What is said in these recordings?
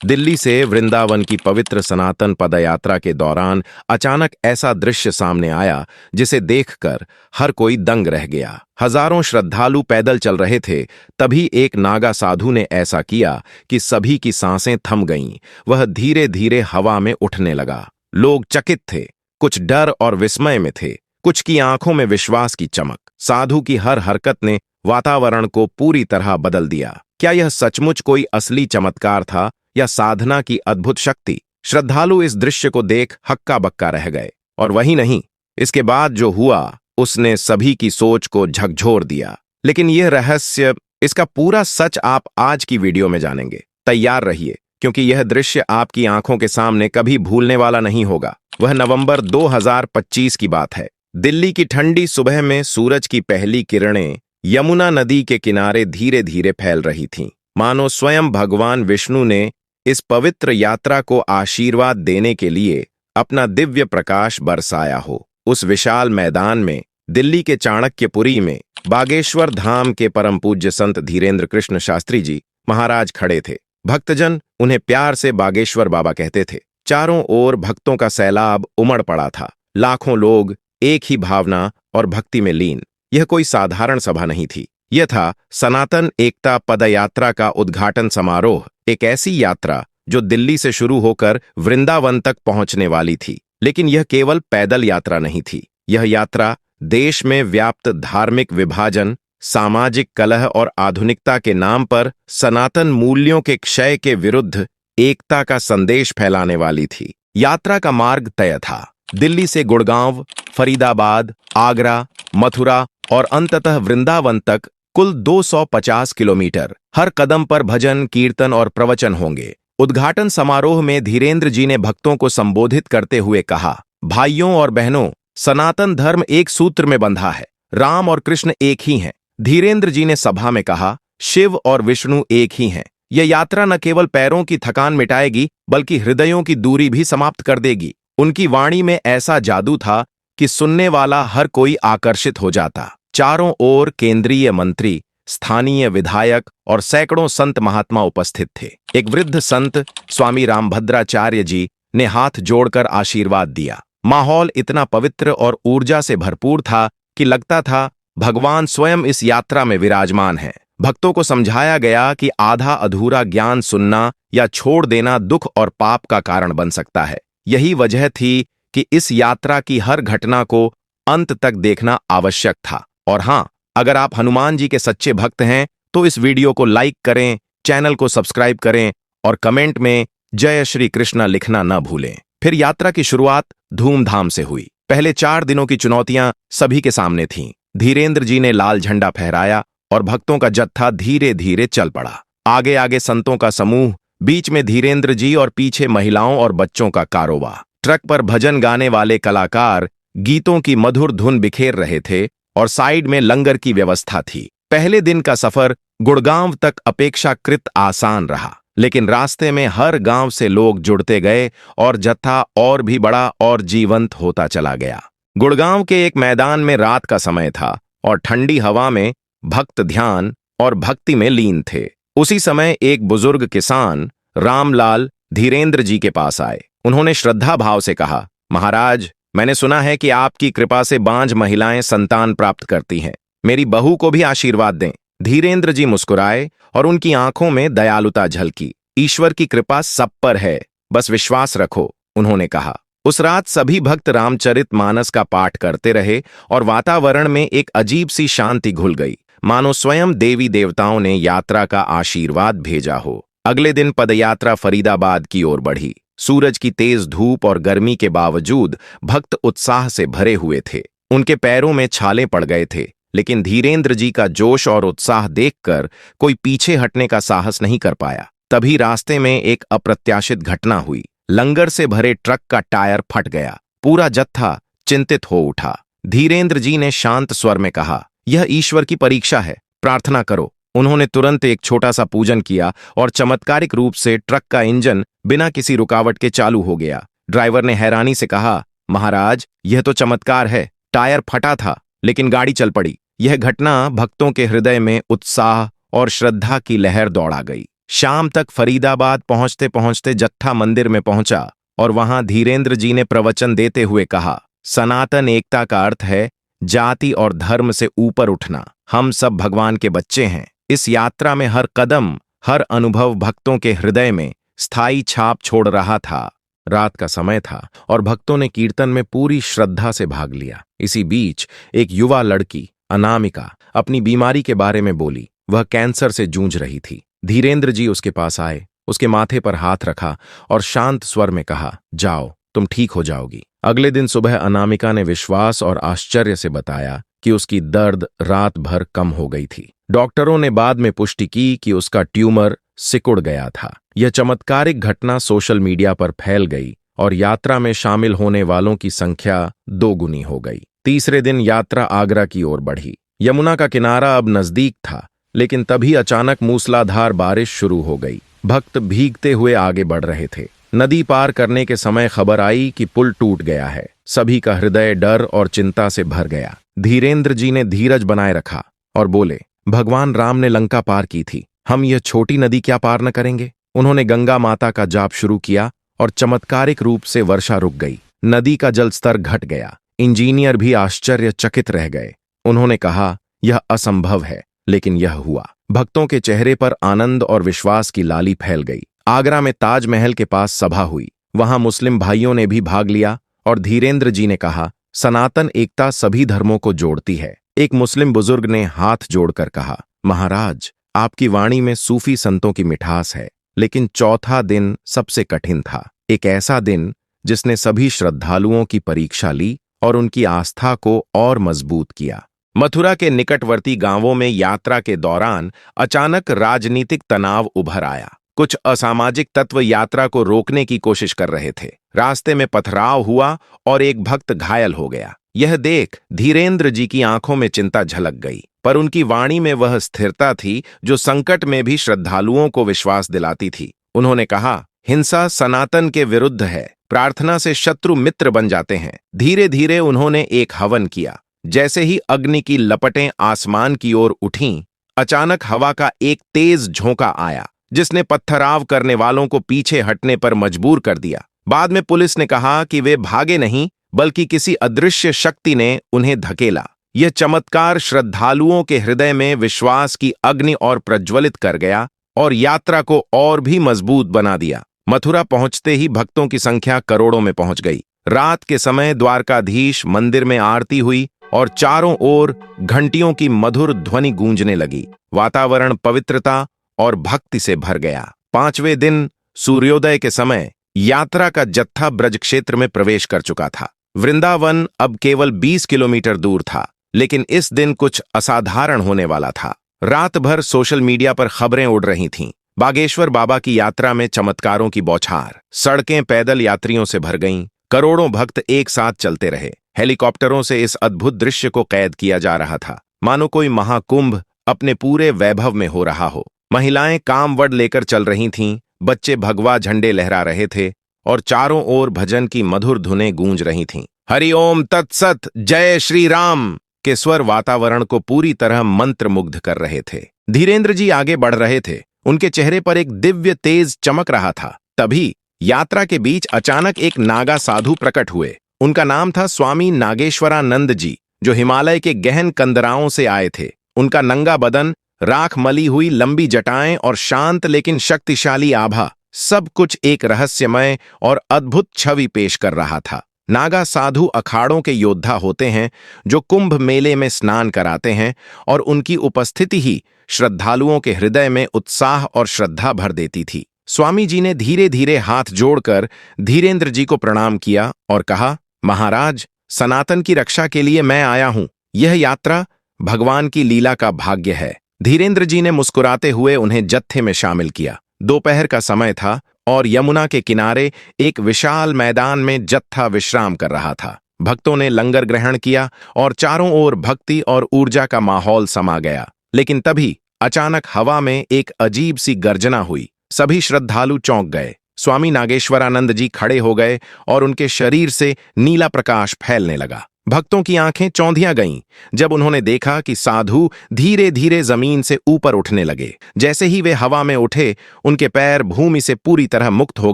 दिल्ली से वृंदावन की पवित्र सनातन पदयात्रा के दौरान अचानक ऐसा दृश्य सामने आया जिसे देखकर हर कोई दंग रह गया। हजारों श्रद्धालु पैदल चल रहे थे, तभी एक नागा साधु ने ऐसा किया कि सभी की सांसें थम गईं। वह धीरे धीरे हवा में उठने लगा। लोग चकित थे, कुछ डर और विस्मय में थे, कुछ की आंखों में विश्वास की चमक। साधु की हर हरकत ने वातावरण को पूरी तरह बदल दिया। क्या यह सचमुच कोई असली चमत्कार था या साधना की अद्भुत शक्ति? श्रद्धालु इस दृश्य को देख हक्का बक्का रह गए। और वही नहीं, इसके बाद जो हुआ उसने सभी की सोच को झकझोर दिया। लेकिन यह रहस्य, इसका पूरा सच आप आज की वीडियो में जानेंगे। तैयार रहिए, क्योंकि यह दृश्य आपकी आंखों के सामने कभी भूलने वाला नहीं होगा। वह नवंबर 2025 की बात है। दिल्ली की ठंडी सुबह में सूरज की पहली किरणें यमुना नदी के किनारे धीरे धीरे फैल रही थीं, मानो स्वयं भगवान विष्णु ने इस पवित्र यात्रा को आशीर्वाद देने के लिए अपना दिव्य प्रकाश बरसाया हो। उस विशाल मैदान में दिल्ली के चाणक्यपुरी में बागेश्वर धाम के परम पूज्य संत धीरेंद्र कृष्ण शास्त्री जी महाराज खड़े थे। भक्तजन उन्हें प्यार से बागेश्वर बाबा कहते थे। चारों ओर भक्तों का सैलाब उमड़ पड़ा था। लाखों लोग एक ही भावना और भक्ति में लीन। यह कोई साधारण सभा नहीं थी, यह था सनातन एकता पदयात्रा का उद्घाटन समारोह। एक ऐसी यात्रा जो दिल्ली से शुरू होकर वृंदावन तक पहुंचने वाली थी। लेकिन यह केवल पैदल यात्रा नहीं थी। यह यात्रा देश में व्याप्त धार्मिक विभाजन, सामाजिक कलह और आधुनिकता के नाम पर सनातन मूल्यों के क्षय के विरुद्ध एकता का संदेश फैलाने वाली थी। यात्रा का मार्ग तय था। दिल्ली से गुड़गांव, फरीदाबाद, आगरा, मथुरा और अंततः वृंदावन तक कुल 250 किलोमीटर। हर कदम पर भजन, कीर्तन और प्रवचन होंगे। उद्घाटन समारोह में धीरेंद्र जी ने भक्तों को संबोधित करते हुए कहा, भाइयों और बहनों, सनातन धर्म एक सूत्र में बंधा है। राम और कृष्ण एक ही हैं। धीरेंद्र जी ने सभा में कहा, शिव और विष्णु एक ही हैं। यह यात्रा न केवल पैरों की थकान मिटाएगी, बल्कि हृदयों की दूरी भी समाप्त कर देगी। उनकी वाणी में ऐसा जादू था कि सुनने वाला हर कोई आकर्षित हो जाता। चारों ओर केंद्रीय मंत्री, स्थानीय विधायक और सैकड़ों संत महात्मा उपस्थित थे। एक वृद्ध संत स्वामी रामभद्राचार्य जी ने हाथ जोड़कर आशीर्वाद दिया। माहौल इतना पवित्र और ऊर्जा से भरपूर था कि लगता था भगवान स्वयं इस यात्रा में विराजमान हैं। भक्तों को समझाया गया कि आधा अधूरा ज्ञान सुनना या छोड़ देना दुख और पाप का कारण बन सकता है। यही वजह थी कि इस यात्रा की हर घटना को अंत तक देखना आवश्यक था। और हां, अगर आप हनुमान जी के सच्चे भक्त हैं तो इस वीडियो को लाइक करें, चैनल को सब्सक्राइब करें और कमेंट में जय श्री कृष्णा लिखना न भूलें। फिर यात्रा की शुरुआत धूमधाम से हुई। पहले 4 दिनों की चुनौतियां सभी के सामने थीं। धीरेंद्र जी ने लाल झंडा फहराया और भक्तों का जत्था धीरे धीरे चल पड़ा। आगे आगे संतों का समूह, बीच में धीरेंद्र जी और पीछे महिलाओं और बच्चों का कारोबार। ट्रक पर भजन गाने वाले कलाकार गीतों की मधुर धुन बिखेर रहे थे और साइड में लंगर की व्यवस्था थी। पहले दिन का सफर गुड़गांव तक अपेक्षाकृत आसान रहा, लेकिन रास्ते में हर गांव से लोग जुड़ते गए और जत्था और भी बड़ा और जीवंत होता चला गया। गुड़गांव के एक मैदान में रात का समय था और ठंडी हवा में भक्त ध्यान और भक्ति में लीन थे। उसी समय एक बुजुर्ग किसान रामलाल धीरेंद्र जी के पास आए। उन्होंने श्रद्धा भाव से कहा, महाराज, मैंने सुना है कि आपकी कृपा से बांझ महिलाएं संतान प्राप्त करती हैं। मेरी बहू को भी आशीर्वाद दें। धीरेंद्र जी मुस्कुराए और उनकी आंखों में दयालुता झलकी। ईश्वर की कृपा सब पर है, बस विश्वास रखो, उन्होंने कहा। उस रात सभी भक्त रामचरितमानस का पाठ करते रहे और वातावरण में एक अजीब सी शांति घुल गई, मानो स्वयं देवी देवताओं ने यात्रा का आशीर्वाद भेजा हो। अगले दिन पदयात्रा फरीदाबाद की ओर बढ़ी। सूरज की तेज धूप और गर्मी के बावजूद भक्त उत्साह से भरे हुए थे। उनके पैरों में छाले पड़ गए थे, लेकिन धीरेंद्र जी का जोश और उत्साह देखकर कोई पीछे हटने का साहस नहीं कर पाया। तभी रास्ते में एक अप्रत्याशित घटना हुई। लंगर से भरे ट्रक का टायर फट गया। पूरा जत्था चिंतित हो उठा। धीरेंद्र जी ने शांत स्वर में कहा, यह ईश्वर की परीक्षा है, प्रार्थना करो। उन्होंने तुरंत एक छोटा सा पूजन किया और चमत्कारिक रूप से ट्रक का इंजन बिना किसी रुकावट के चालू हो गया। ड्राइवर ने हैरानी से कहा, महाराज, यह तो चमत्कार है। टायर फटा था, लेकिन गाड़ी चल पड़ी। यह घटना भक्तों के हृदय में उत्साह और श्रद्धा की लहर दौड़ा गई। शाम तक फरीदाबाद पहुंचते पहुंचते जत्था मंदिर में पहुंचा और वहां धीरेन्द्र जी ने प्रवचन देते हुए कहा, सनातन एकता का अर्थ है जाति और धर्म से ऊपर उठना। हम सब भगवान के बच्चे हैं। इस यात्रा में हर कदम, हर अनुभव भक्तों के हृदय में स्थायी छाप छोड़ रहा था। रात का समय था और भक्तों ने कीर्तन में पूरी श्रद्धा से भाग लिया। इसी बीच एक युवा लड़की अनामिका अपनी बीमारी के बारे में बोली। वह कैंसर से जूझ रही थी। धीरेन्द्र जी उसके पास आए, उसके माथे पर हाथ रखा और शांत स्वर में कहा, जाओ, तुम ठीक हो जाओगी। अगले दिन सुबह अनामिका ने विश्वास और आश्चर्य से बताया कि उसकी दर्द रात भर कम हो गई थी। डॉक्टरों ने बाद में पुष्टि की कि उसका ट्यूमर सिकुड़ गया था। यह चमत्कारिक घटना सोशल मीडिया पर फैल गई और यात्रा में शामिल होने वालों की संख्या दोगुनी हो गई। तीसरे दिन यात्रा आगरा की ओर बढ़ी। यमुना का किनारा अब नजदीक था, लेकिन तभी अचानक मूसलाधार बारिश शुरू हो गई। भक्त भीगते हुए आगे बढ़ रहे थे। नदी पार करने के समय खबर आई कि पुल टूट गया है। सभी का हृदय डर और चिंता से भर गया। धीरेन्द्र जी ने धीरज बनाए रखा और बोले, भगवान राम ने लंका पार की थी, हम यह छोटी नदी क्या पार न करेंगे। उन्होंने गंगा माता का जाप शुरू किया और चमत्कारिक रूप से वर्षा रुक गई। नदी का जलस्तर घट गया। इंजीनियर भी आश्चर्यचकित रह गए। उन्होंने कहा, यह असंभव है, लेकिन यह हुआ। भक्तों के चेहरे पर आनंद और विश्वास की लाली फैल गई। आगरा में ताजमहल के पास सभा हुई। वहां मुस्लिम भाइयों ने भी भाग लिया और धीरेन्द्र जी ने कहा, सनातन एकता सभी धर्मों को जोड़ती है। एक मुस्लिम बुजुर्ग ने हाथ जोड़कर कहा, महाराज, आपकी वाणी में सूफी संतों की मिठास है, लेकिन चौथा दिन सबसे कठिन था। एक ऐसा दिन जिसने सभी श्रद्धालुओं की परीक्षा ली और उनकी आस्था को और मजबूत किया। मथुरा के निकटवर्ती गांवों में यात्रा के दौरान अचानक राजनीतिक तनाव उभर आया। कुछ असामाजिक तत्व यात्रा को रोकने की कोशिश कर रहे थे। रास्ते में पथराव हुआ और एक भक्त घायल हो गया। यह देख धीरेन्द्र जी की आंखों में चिंता झलक गई, पर उनकी वाणी में वह स्थिरता थी जो संकट में भी श्रद्धालुओं को विश्वास दिलाती थी। उन्होंने कहा, हिंसा सनातन के विरुद्ध है। प्रार्थना से शत्रु मित्र बन जाते हैं। धीरे धीरे उन्होंने एक हवन किया। जैसे ही अग्नि की लपटें आसमान की ओर उठीं, अचानक हवा का एक तेज झोंका आया, जिसने पत्थराव करने वालों को पीछे हटने पर मजबूर कर दिया। बाद में पुलिस ने कहा कि वे भागे नहीं, बल्कि किसी अदृश्य शक्ति ने उन्हें धकेला। यह चमत्कार श्रद्धालुओं के हृदय में विश्वास की अग्नि और प्रज्वलित कर गया और यात्रा को और भी मजबूत बना दिया। मथुरा पहुंचते ही भक्तों की संख्या करोड़ों में पहुंच गई। रात के समय द्वारकाधीश मंदिर में आरती हुई और चारों ओर घंटियों की मधुर ध्वनि गूंजने लगी। वातावरण पवित्रता और भक्ति से भर गया। पांचवें दिन सूर्योदय के समय यात्रा का जत्था ब्रज क्षेत्र में प्रवेश कर चुका था। वृंदावन अब केवल 20 किलोमीटर दूर था, लेकिन इस दिन कुछ असाधारण होने वाला था। रात भर सोशल मीडिया पर खबरें उड़ रही थीं। बागेश्वर बाबा की यात्रा में चमत्कारों की बौछार। सड़कें पैदल यात्रियों से भर गईं। करोड़ों भक्त एक साथ चलते रहे। हेलीकॉप्टरों से इस अद्भुत दृश्य को कैद किया जा रहा था, मानो कोई महाकुंभ अपने पूरे वैभव में हो रहा हो। महिलाएं कामवड़ लेकर चल रही थीं, बच्चे भगवा झंडे लहरा रहे थे और चारों ओर भजन की मधुर धुनें गूंज रही थीं। हरि ओम तत्सत, जय श्री राम के स्वर वातावरण को पूरी तरह मंत्रमुग्ध कर रहे थे। धीरेन्द्र जी आगे बढ़ रहे थे। उनके चेहरे पर एक दिव्य तेज चमक रहा था। तभी यात्रा के बीच अचानक एक नागा साधु प्रकट हुए। उनका नाम था स्वामी नागेश्वरानंद जी, जो हिमालय के गहन कंदराओं से आए थे। उनका नंगा बदन, राख मली हुई लंबी जटाएं और शांत लेकिन शक्तिशाली आभा, सब कुछ एक रहस्यमय और अद्भुत छवि पेश कर रहा था। नागा साधु अखाड़ों के योद्धा होते हैं जो कुंभ मेले में स्नान कराते हैं, और उनकी उपस्थिति ही श्रद्धालुओं के हृदय में उत्साह और श्रद्धा भर देती थी। स्वामी जी ने धीरे धीरे हाथ जोड़कर धीरेन्द्र जी को प्रणाम किया और कहा, महाराज, सनातन की रक्षा के लिए मैं आया हूं। यह यात्रा भगवान की लीला का भाग्य है। धीरेन्द्र जी ने मुस्कुराते हुए उन्हें जत्थे में शामिल किया। दोपहर का समय था और यमुना के किनारे एक विशाल मैदान में जत्था विश्राम कर रहा था। भक्तों ने लंगर ग्रहण किया और चारों ओर भक्ति और ऊर्जा का माहौल समा गया। लेकिन तभी अचानक हवा में एक अजीब सी गर्जना हुई। सभी श्रद्धालु चौंक गए। स्वामी नागेश्वरानंद जी खड़े हो गए और उनके शरीर से नीला प्रकाश फैलने लगा। भक्तों की आंखें चौंधिया गईं जब उन्होंने देखा कि साधु धीरे धीरे जमीन से ऊपर उठने लगे। जैसे ही वे हवा में उठे, उनके पैर भूमि से पूरी तरह मुक्त हो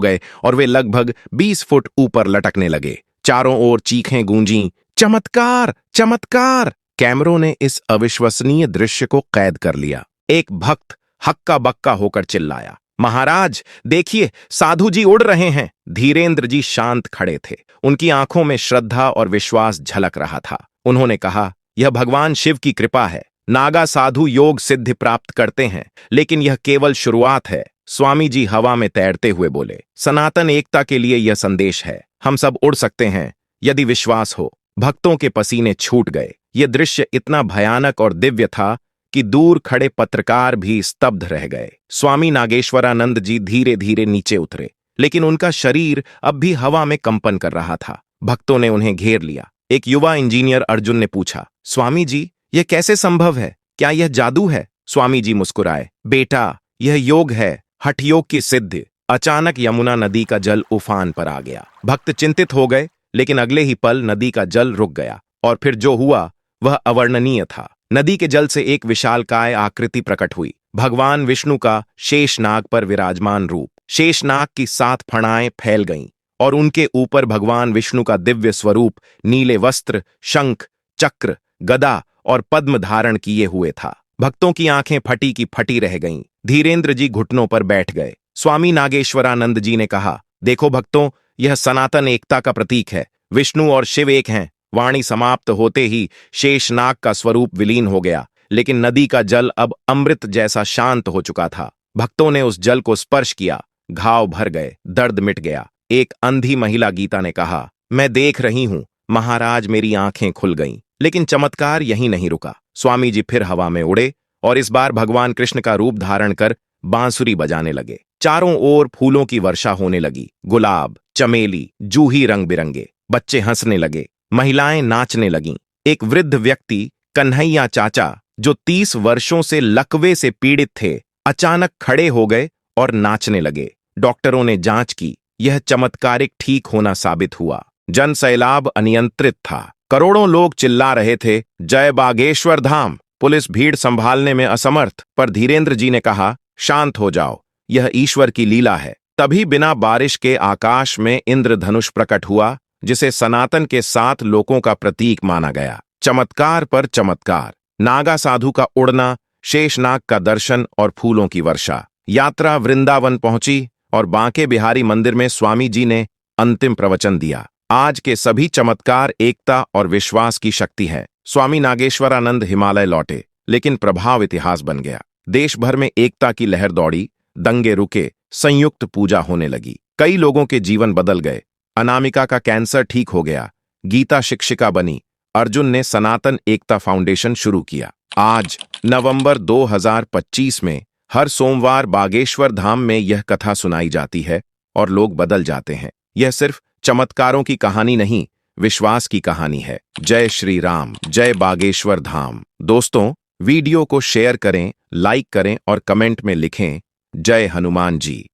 गए और वे लगभग 20 फुट ऊपर लटकने लगे। चारों ओर चीखें गूंजीं, चमत्कार, चमत्कार! कैमरों ने इस अविश्वसनीय दृश्य को कैद कर लिया। एक भक्त हक्का बक्का होकर चिल्लाया, महाराज देखिए, साधु जी उड़ रहे हैं। धीरेंद्र जी शांत खड़े थे। उनकी आंखों में श्रद्धा और विश्वास झलक रहा था। उन्होंने कहा, यह भगवान शिव की कृपा है। नागा साधु योग सिद्धि प्राप्त करते हैं, लेकिन यह केवल शुरुआत है। स्वामी जी हवा में तैरते हुए बोले, सनातन एकता के लिए यह संदेश है। हम सब उड़ सकते हैं यदि विश्वास हो। भक्तों के पसीने छूट गए। यह दृश्य इतना भयानक और दिव्य था कि दूर खड़े पत्रकार भी स्तब्ध रह गए। स्वामी नागेश्वरानंद जी धीरे धीरे नीचे उतरे, लेकिन उनका शरीर अब भी हवा में कंपन कर रहा था। भक्तों ने उन्हें घेर लिया। एक युवा इंजीनियर अर्जुन ने पूछा, स्वामी जी, यह कैसे संभव है? क्या यह जादू है? स्वामी जी मुस्कुराए, बेटा, यह योग है, हठ योग की सिद्धि। अचानक यमुना नदी का जल उफान पर आ गया। भक्त चिंतित हो गए, लेकिन अगले ही पल नदी का जल रुक गया और फिर जो हुआ वह अवर्णनीय था। नदी के जल से एक विशालकाय आकृति प्रकट हुई। भगवान विष्णु का शेषनाग पर विराजमान रूप। शेषनाग की 7 फणाएं फैल गईं और उनके ऊपर भगवान विष्णु का दिव्य स्वरूप नीले वस्त्र, शंख, चक्र, गदा और पद्म धारण किए हुए था। भक्तों की आंखें फटी की फटी रह गईं। धीरेंद्र जी घुटनों पर बैठ गए। स्वामी नागेश्वरानंद जी ने कहा, देखो भक्तों, यह सनातन एकता का प्रतीक है। विष्णु और शिव एक हैं। वाणी समाप्त होते ही शेषनाग का स्वरूप विलीन हो गया, लेकिन नदी का जल अब अमृत जैसा शांत हो चुका था। भक्तों ने उस जल को स्पर्श किया, घाव भर गए, दर्द मिट गया। एक अंधी महिला गीता ने कहा, मैं देख रही हूं महाराज, मेरी आंखें खुल गईं। लेकिन चमत्कार यहीं नहीं रुका। स्वामी जी फिर हवा में उड़े और इस बार भगवान कृष्ण का रूप धारण कर बांसुरी बजाने लगे। चारों ओर फूलों की वर्षा होने लगी। गुलाब, चमेली, जूही रंग बिरंगे। बच्चे हंसने लगे, महिलाएं नाचने लगीं। एक वृद्ध व्यक्ति, कन्हैया चाचा, जो 30 वर्षों से लकवे से पीड़ित थे, अचानक खड़े हो गए और नाचने लगे। डॉक्टरों ने जांच की, यह चमत्कारिक ठीक होना साबित हुआ। जन सैलाब अनियंत्रित था। करोड़ों लोग चिल्ला रहे थे, जय बागेश्वर धाम। पुलिस भीड़ संभालने में असमर्थ, पर धीरेंद्र जी ने कहा, शांत हो जाओ, यह ईश्वर की लीला है। तभी बिना बारिश के आकाश में इंद्रधनुष प्रकट हुआ, जिसे सनातन के 7 लोकों का प्रतीक माना गया। चमत्कार पर चमत्कार। नागा साधु का उड़ना, शेषनाग का दर्शन और फूलों की वर्षा। यात्रा वृंदावन पहुंची और बांके बिहारी मंदिर में स्वामी जी ने अंतिम प्रवचन दिया। आज के सभी चमत्कार एकता और विश्वास की शक्ति है। स्वामी नागेश्वरानंद हिमालय लौटे, लेकिन प्रभाव इतिहास बन गया। देश भर में एकता की लहर दौड़ी, दंगे रुके, संयुक्त पूजा होने लगी। कई लोगों के जीवन बदल गए। अनामिका का कैंसर ठीक हो गया, गीता शिक्षिका बनी, अर्जुन ने सनातन एकता फाउंडेशन शुरू किया। आज नवंबर 2025 में हर सोमवार बागेश्वर धाम में यह कथा सुनाई जाती है और लोग बदल जाते हैं। यह सिर्फ चमत्कारों की कहानी नहीं, विश्वास की कहानी है। जय श्री राम, जय बागेश्वर धाम। दोस्तों, वीडियो को शेयर करें, लाइक करें और कमेंट में लिखें, जय हनुमान जी।